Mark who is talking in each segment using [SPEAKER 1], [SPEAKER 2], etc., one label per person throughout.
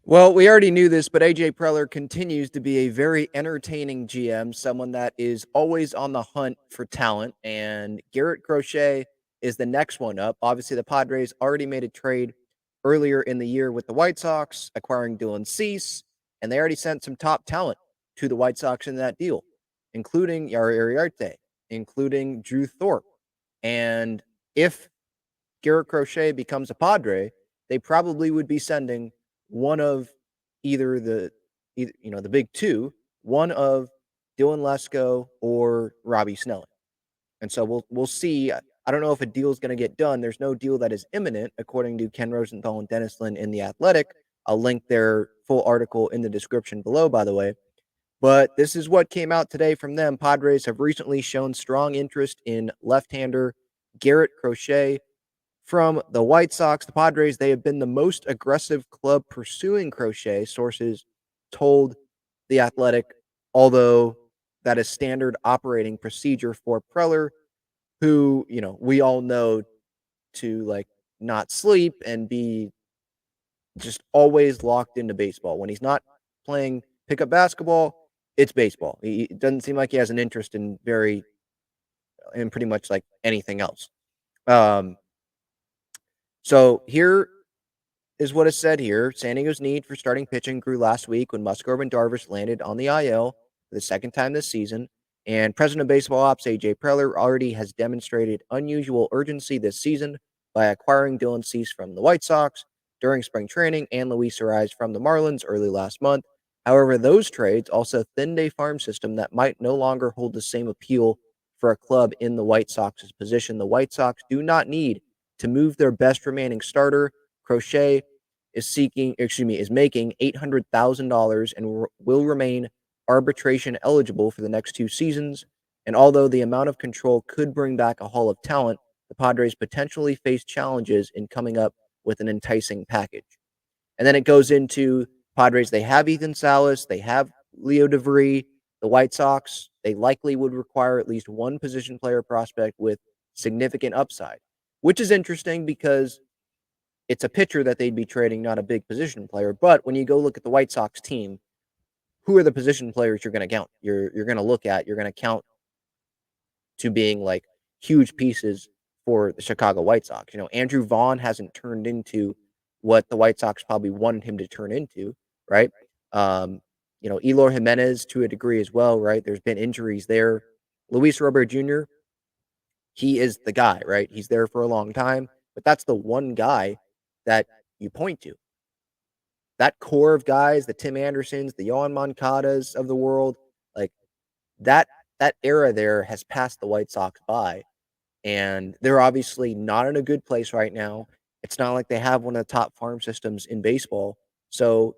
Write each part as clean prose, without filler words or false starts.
[SPEAKER 1] Well, we already knew this, but AJ Preller continues to be a very entertaining GM, someone that is always on the hunt for talent. And Garrett Crochet is the next one up. Obviously, the Padres already made a trade earlier in the year with the White Sox, acquiring Dylan Cease, and they already sent some top talent to the White Sox in that deal, including Yari Uriarte, including Drew Thorpe. And if Garrett Crochet becomes a Padre, they probably would be sending one of either the big two, one of Dylan Lesko or Robbie Snelling. And so we'll see. I don't know if a deal is going to get done. There's no deal that is imminent, according to Ken Rosenthal and Dennis Lin in The Athletic. I'll link their full article in the description below, by the way. But this is what came out today from them. Padres have recently shown strong interest in left-hander Garrett Crochet from the White Sox. The Padres, they have been the most aggressive club pursuing Crochet, sources told The Athletic, although that is standard operating procedure for Preller, who, we all know to not sleep and be just always locked into baseball. When he's not playing pickup basketball, it's baseball. It doesn't seem like he has an interest in pretty much like anything else. So here is what is said here. San Diego's need for starting pitching grew last week when Musgrove and Darvish landed on the IL for the second time this season. And President of Baseball Ops, AJ Preller, already has demonstrated unusual urgency this season by acquiring Dylan Cease from the White Sox during spring training and Luis Ariz from the Marlins early last month. However, those trades also thinned a farm system that might no longer hold the same appeal for a club in the White Sox's position. The White Sox do not need to move their best remaining starter. Crochet is making $800,000 and will remain arbitration eligible for the next 2 seasons. And although the amount of control could bring back a haul of talent, the Padres potentially face challenges in coming up with an enticing package. And then it goes into Padres. They have Ethan Salas. They have Leo DeVry. The White Sox, they likely would require at least one position player prospect with significant upside, which is interesting because it's a pitcher that they'd be trading, not a big position player. But when you go look at the White Sox team, who are the position players you're going to count? You're going to look at, you're going to count to being like huge pieces for the Chicago White Sox. Andrew Vaughn hasn't turned into what the White Sox probably wanted him to turn into, right? Eloy Jimenez to a degree as well, right? There's been injuries there. Luis Robert Jr., he is the guy, right? He's there for a long time, but that's the one guy that you point to. That core of guys, the Tim Andersons, the Yohan Moncadas of the world, like that era there has passed the White Sox by, and they're obviously not in a good place right now. It's not like they have one of the top farm systems in baseball. So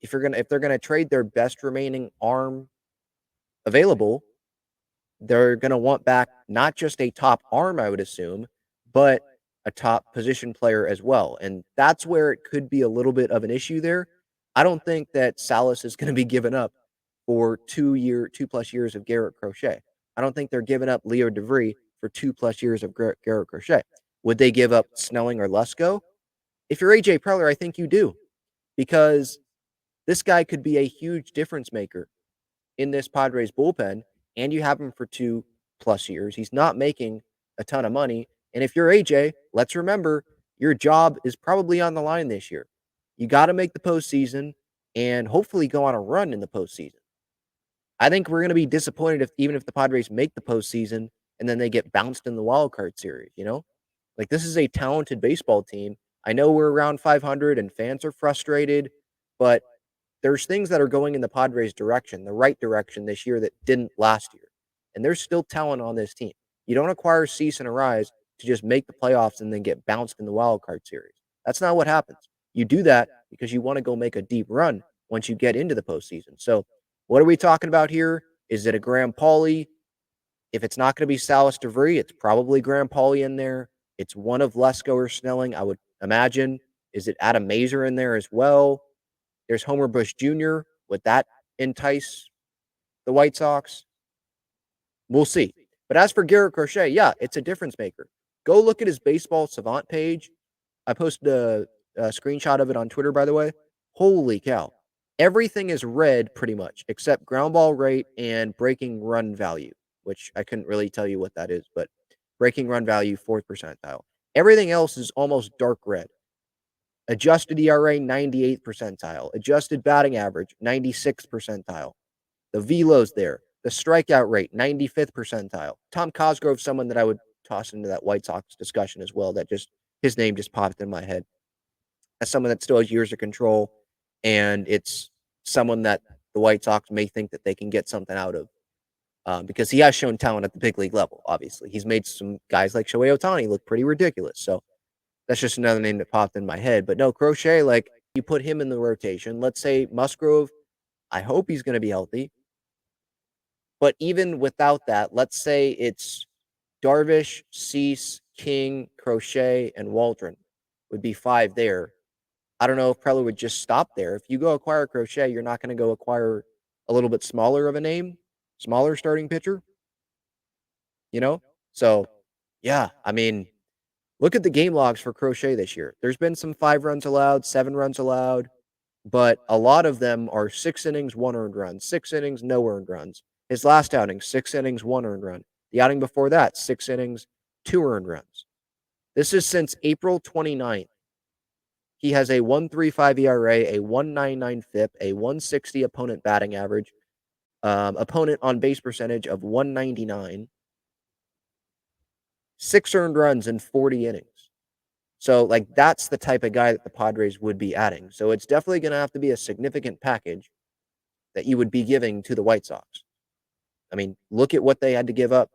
[SPEAKER 1] if they're gonna trade their best remaining arm available, they're gonna want back not just a top arm, I would assume, but a top position player as well. And that's where it could be a little bit of an issue there. I don't think that Salas is going to be given up for 2+ years of Garrett Crochet. I don't think they're giving up Leo DeVry for 2+ years of Garrett Crochet. Would they give up Snelling or Lesko? If you're AJ Preller, I think you do, because this guy could be a huge difference maker in this Padres bullpen, and you have him for 2+ years. He's not making a ton of money. And if you're AJ, let's remember, your job is probably on the line this year. You got to make the postseason and hopefully go on a run in the postseason. I think we're going to be disappointed even if the Padres make the postseason and then they get bounced in the wild card series, Like, this is a talented baseball team. I know we're around 500 and fans are frustrated, but there's things that are going in the Padres' direction, the right direction this year that didn't last year. And there's still talent on this team. You don't acquire Cease and Arise to just make the playoffs and then get bounced in the wild card series. That's not what happens. You do that because you want to go make a deep run once you get into the postseason. So what are we talking about here? Is it a Graham Pauley? If it's not going to be Salas DeVry, it's probably Graham Pauley in there. It's one of Lesko or Snelling, I would imagine. Is it Adam Mazur in there as well? There's Homer Bush Jr. Would that entice the White Sox? We'll see. But as for Garrett Crochet, yeah, it's a difference maker. Go look at his Baseball Savant page. I posted a screenshot of it on Twitter, by the way. Holy cow. Everything is red pretty much, except ground ball rate and breaking run value, which I couldn't really tell you what that is, but breaking run value, 4th percentile. Everything else is almost dark red. Adjusted ERA, 98th percentile. Adjusted batting average, 96th percentile. The velo's there. The strikeout rate, 95th percentile. Tom Cosgrove, someone that I would toss into that White Sox discussion as well. His name just popped in my head. As someone that still has years of control, and it's someone that the White Sox may think that they can get something out of. Because he has shown talent at the big league level, obviously. He's made some guys like Shohei Ohtani look pretty ridiculous. So that's just another name that popped in my head. But no, Crochet, like, you put him in the rotation. Let's say Musgrove, I hope he's going to be healthy. But even without that, let's say it's Darvish, Cease, King, Crochet, and Waldron would be 5 there. I don't know if Preller would just stop there. If you go acquire Crochet, you're not going to go acquire a little bit smaller of a name, smaller starting pitcher, you know? So, yeah, I mean, look at the game logs for Crochet this year. There's been some 5 runs allowed, 7 runs allowed, but a lot of them are 6 innings, 1 earned run, 6 innings, no earned runs. His last outing, 6 innings, 1 earned run. The outing before that, 6 innings, 2 earned runs. This is since April 29th. He has a 1.35 ERA, a 1.99 FIP, a 160 opponent batting average, opponent on base percentage of 199, 6 earned runs in 40 innings. So, like, that's the type of guy that the Padres would be adding. So it's definitely going to have to be a significant package that you would be giving to the White Sox. I mean, look at what they had to give up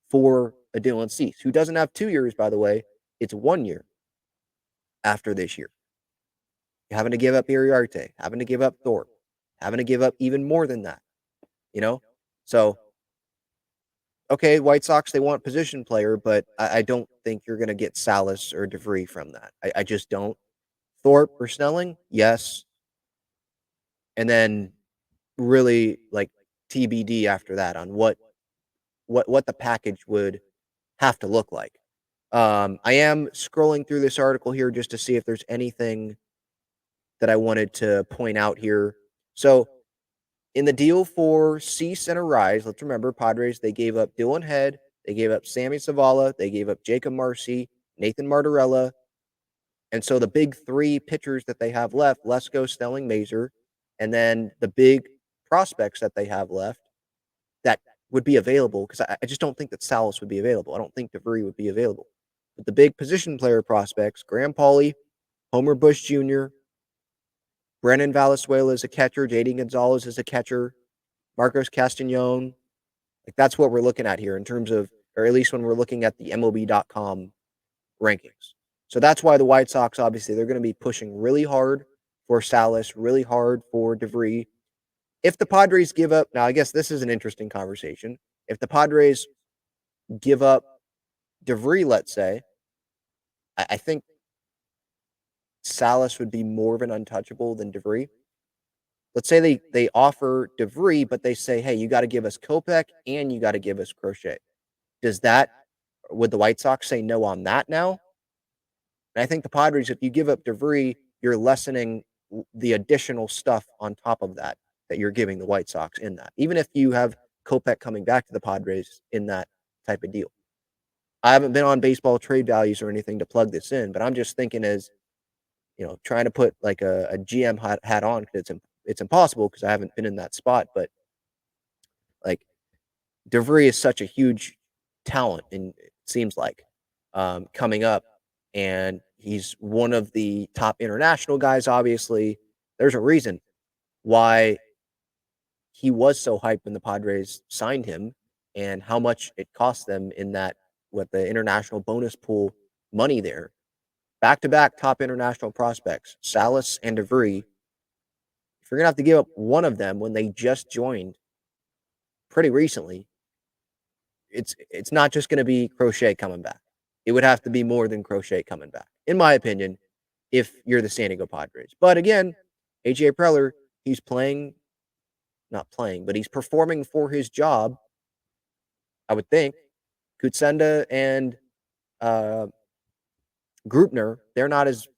[SPEAKER 1] for a Dylan Cease, who doesn't have 2 years, by the way. It's 1 year after this year. Having to give up Iriarte, having to give up Thorpe, having to give up even more than that, you know? So, okay, White Sox, they want position player, but I don't think you're going to get Salas or DeVry from that. I just don't. Thorpe or Snelling, yes. And then really, like, TBD after that on what the package would have to look like. I am scrolling through this article here just to see if there's anything that I wanted to point out here. So, in the deal for Cease and Arise, let's remember, Padres, they gave up Dylan Head, they gave up Sammy Zavala, they gave up Jacob Marcy, Nathan Martorella. And so the big 3 pitchers that they have left, Lesko, Snelling, Mazer, and then the big prospects that they have left that would be available, because I just don't think that Salas would be available. I don't think DeVry would be available. But the big position player prospects, Graham Pauley, Homer Bush Jr., Brennan Valenzuela is a catcher, JD Gonzalez is a catcher, Marcos Castañon. Like, that's what we're looking at here in terms of, or at least when we're looking at the MLB.com rankings. So that's why the White Sox, obviously, they're going to be pushing really hard for Salas, really hard for DeVry. If the Padres give up, now I guess this is an interesting conversation. If the Padres give up DeVry, let's say, I think Salas would be more of an untouchable than DeVry. Let's say they offer DeVry, but they say, hey, you got to give us Kopech and you got to give us Crochet. Would the White Sox say no on that now? And I think the Padres, if you give up DeVry, you're lessening the additional stuff on top of that you're giving the White Sox in that. Even if you have Kopech coming back to the Padres in that type of deal. I haven't been on baseball trade values or anything to plug this in, but I'm just thinking as, trying to put like a GM hat on, because it's impossible because I haven't been in that spot. But like, DeVry is such a huge talent, and it seems like coming up, and he's one of the top international guys. Obviously, there's a reason why he was so hyped when the Padres signed him, and how much it cost them in that, with the international bonus pool money there. Back-to-back top international prospects, Salas and DeVry. If you're going to have to give up one of them when they just joined pretty recently, it's not just going to be Crochet coming back. It would have to be more than Crochet coming back, in my opinion, if you're the San Diego Padres. But again, AJ Preller, he's not playing, but he's performing for his job, I would think. Kutsenda and Grupner,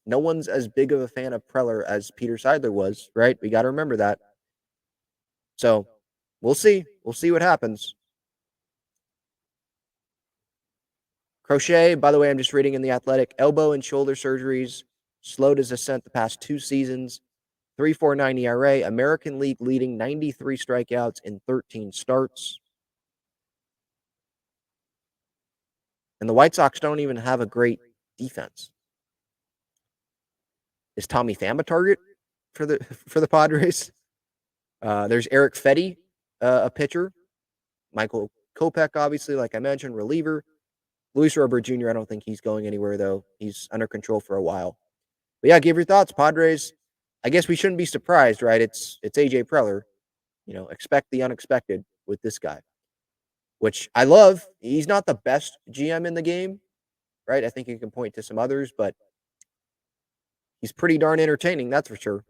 [SPEAKER 1] no one's as big of a fan of Preller as Peter Seidler was, right? We got to remember that. So we'll see. We'll see what happens. Crochet, by the way, I'm just reading in The Athletic, elbow and shoulder surgeries, slowed his ascent the past 2 seasons. 3.49 ERA, American League leading 93 strikeouts in 13 starts. And the White Sox don't even have a great defense. Is Tommy Pham a target for the Padres? There's Eric Fetty, a pitcher. Michael Kopech, obviously, like I mentioned, reliever. Luis Robert Jr., I don't think he's going anywhere, though. He's under control for a while. But yeah, give your thoughts, Padres. I guess we shouldn't be surprised, right? It's AJ Preller. Expect the unexpected with this guy, which I love. He's not the best GM in the game, right? I think you can point to some others, but he's pretty darn entertaining, that's for sure.